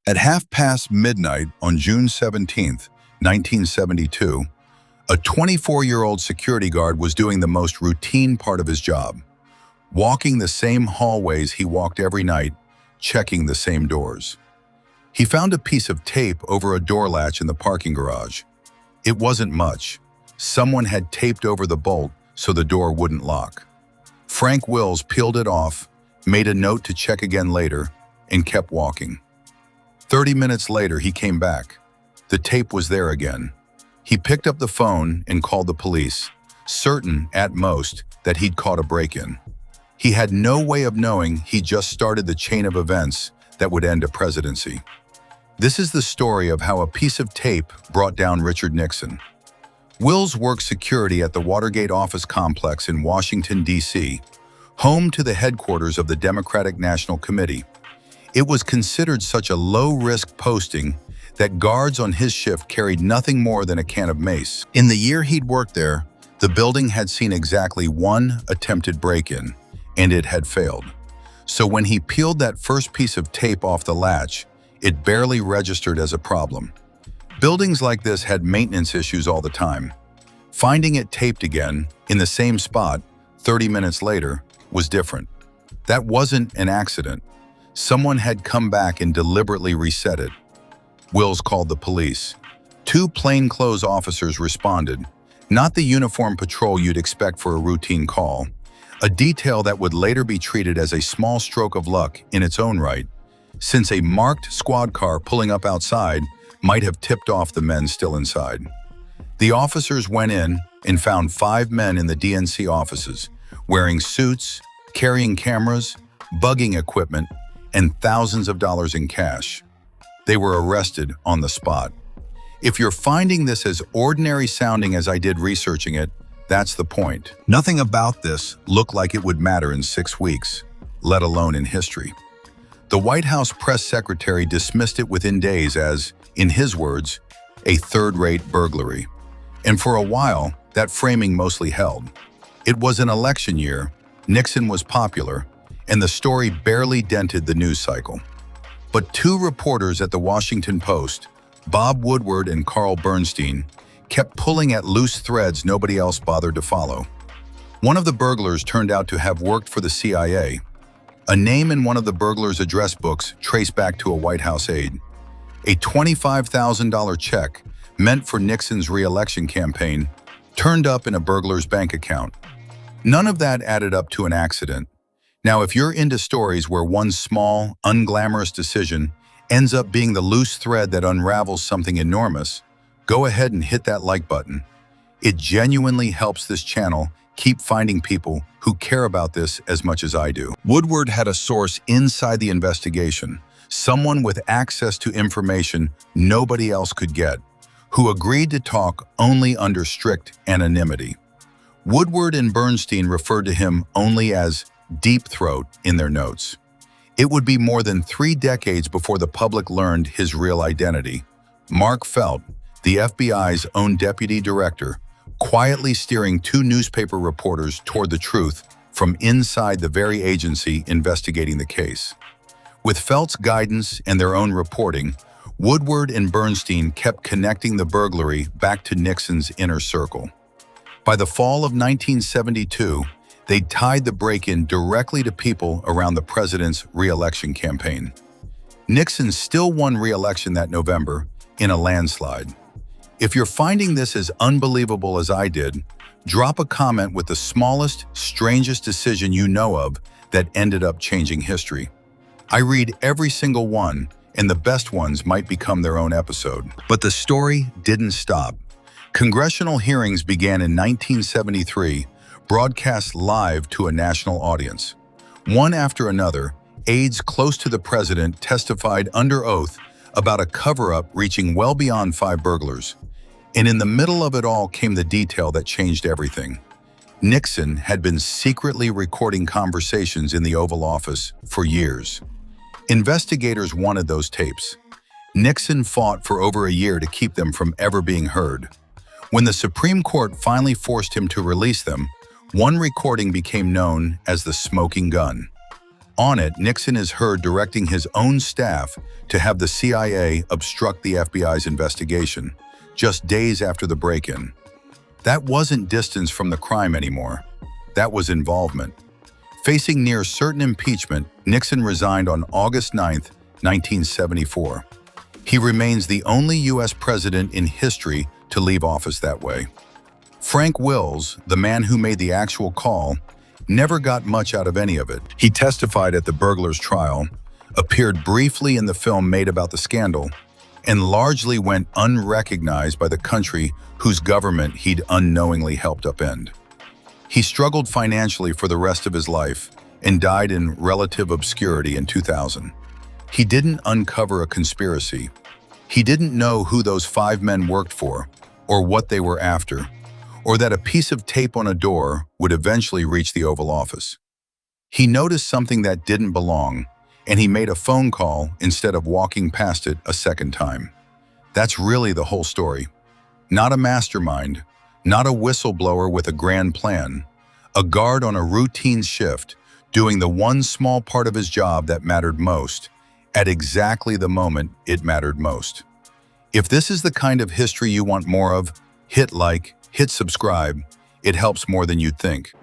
At midnight on June 17, 1972, a 24-year-old security guard was doing the most routine part of his job, walking the same hallways he walked every night, checking the same doors. He found a piece of tape over a door latch in the parking garage. It wasn't much. Someone had taped over the bolt so the door wouldn't lock. Frank Wills peeled it off, made a note to check again later, and kept walking. 30 minutes later, he came back. The tape was there again. He picked up the phone and called the police, certain, at most, that he'd caught a break-in. He had no way of knowing he just started the chain of events that would end a presidency. This is the story of how a piece of tape brought down Richard Nixon. Wills worked security at the Watergate office complex in Washington, D.C., home to the headquarters of the Democratic National Committee. It was considered such a low-risk posting that guards on his shift carried nothing more than a can of mace. In the year he'd worked there, the building had seen exactly one attempted break-in, and it had failed. So when he peeled that first piece of tape off the latch, it barely registered as a problem. Buildings like this had maintenance issues all the time. Finding it taped again, in the same spot, 30 minutes later, was different. That wasn't an accident. Someone had come back and deliberately reset it. Wills called the police. 2 plainclothes officers responded, not the uniformed patrol you'd expect for a routine call, a detail that would later be treated as a small stroke of luck in its own right, since a marked squad car pulling up outside might have tipped off the men still inside. The officers went in and found 5 men in the DNC offices, wearing suits, carrying cameras, bugging equipment, and thousands of dollars in cash. They were arrested on the spot. If you're finding this as ordinary sounding as I did researching it, that's the point. Nothing about this looked like it would matter in 6 weeks, let alone in history. The White House press secretary dismissed it within days as, in his words, a third-rate burglary. And for a while, that framing mostly held. It was an election year, Nixon was popular, and the story barely dented the news cycle. But 2 reporters at the Washington Post, Bob Woodward and Carl Bernstein, kept pulling at loose threads nobody else bothered to follow. One of the burglars turned out to have worked for the CIA. A name in one of the burglar's address books traced back to a White House aide. A $25,000 check, meant for Nixon's re-election campaign, turned up in a burglar's bank account. None of that added up to an accident. Now, if you're into stories where one small, unglamorous decision ends up being the loose thread that unravels something enormous, go ahead and hit that like button. It genuinely helps this channel keep finding people who care about this as much as I do. Woodward had a source inside the investigation, someone with access to information nobody else could get, who agreed to talk only under strict anonymity. Woodward and Bernstein referred to him only as Deep Throat in their notes. It would be more than 3 decades before the public learned his real identity. Mark Felt, the FBI's own deputy director, quietly steering 2 newspaper reporters toward the truth from inside the very agency investigating the case. With Felt's guidance and their own reporting, Woodward and Bernstein kept connecting the burglary back to Nixon's inner circle. By the fall of 1972, they tied the break-in directly to people around the president's re-election campaign. Nixon still won re-election that November in a landslide. If you're finding this as unbelievable as I did, drop a comment with the smallest, strangest decision you know of that ended up changing history. I read every single one, and the best ones might become their own episode. But the story didn't stop. Congressional hearings began in 1973, broadcast live to a national audience. One after another, aides close to the president testified under oath about a cover-up reaching well beyond 5 burglars. And in the middle of it all came the detail that changed everything. Nixon had been secretly recording conversations in the Oval Office for years. Investigators wanted those tapes. Nixon fought for over a year to keep them from ever being heard. When the Supreme Court finally forced him to release them, one recording became known as the smoking gun. On it, Nixon is heard directing his own staff to have the CIA obstruct the FBI's investigation, just days after the break-in. That wasn't distance from the crime anymore. That was involvement. Facing near certain impeachment, Nixon resigned on August 9, 1974. He remains the only U.S. president in history to leave office that way. Frank Wills, the man who made the actual call, never got much out of any of it. He testified at the burglars' trial, appeared briefly in the film made about the scandal, and largely went unrecognized by the country whose government he'd unknowingly helped upend. He struggled financially for the rest of his life and died in relative obscurity in 2000. He didn't uncover a conspiracy. He didn't know who those 5 men worked for, or what they were after, or that a piece of tape on a door would eventually reach the Oval Office. He noticed something that didn't belong, and he made a phone call instead of walking past it a second time. That's really the whole story. Not a mastermind, not a whistleblower with a grand plan, a guard on a routine shift, doing the one small part of his job that mattered most, at exactly the moment it mattered most. If this is the kind of history you want more of, hit like, hit subscribe. It helps more than you'd think.